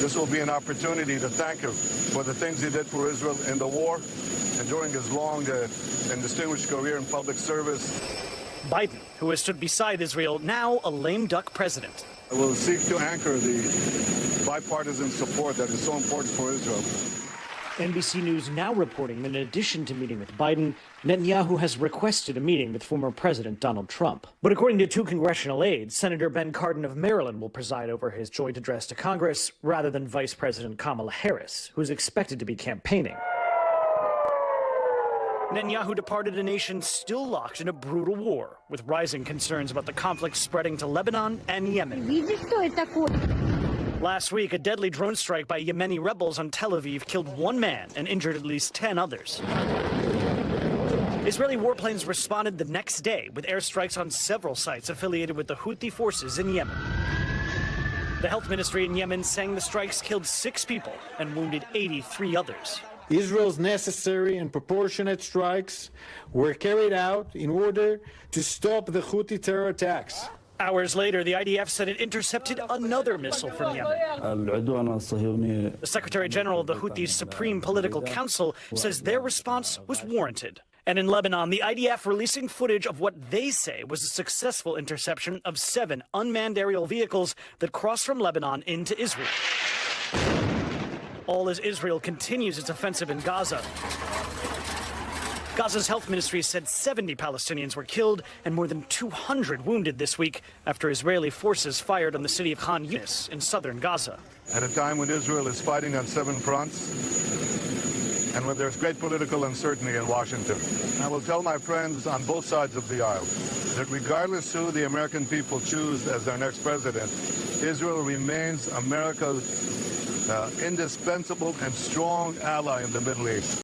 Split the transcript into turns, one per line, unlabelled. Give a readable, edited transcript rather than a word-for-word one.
This will be an opportunity to thank him for the things he did for Israel in the war and during his long and distinguished career in public service.
Biden, who has stood beside Israel, now a lame duck president.
I will seek to anchor the bipartisan support that is so important for Israel.
NBC News now reporting that in addition to meeting with Biden, Netanyahu has requested a meeting with former President Donald Trump. But according to two congressional aides, Senator Ben Cardin of Maryland will preside over his joint address to Congress rather than Vice President Kamala Harris, who's expected to be campaigning. Netanyahu departed a nation still locked in a brutal war, with rising concerns about the conflict spreading to Lebanon and Yemen. Last week, a deadly drone strike by Yemeni rebels on Tel Aviv killed one man and injured at least 10 others. Israeli warplanes responded the next day with airstrikes on several sites affiliated with the Houthi forces in Yemen. The health ministry in Yemen saying the strikes killed 6 people and wounded 83 others.
Israel's necessary and proportionate strikes were carried out in order to stop the Houthi terror attacks.
Hours later, the IDF said it intercepted another missile from Yemen. The Secretary General of the Houthis' Supreme Political Council says their response was warranted. And in Lebanon, the IDF releasing footage of what they say was a successful interception of 7 unmanned aerial vehicles that crossed from Lebanon into Israel. All as Israel continues its offensive in Gaza. Gaza's health ministry said 70 Palestinians were killed and more than 200 wounded this week after Israeli forces fired on the city of Khan Yunis in southern Gaza.
At a time when Israel is fighting on 7 fronts and when there's great political uncertainty in Washington, I will tell my friends on both sides of the aisle that regardless who the American people choose as their next president, Israel remains America's indispensable and strong ally in the Middle East.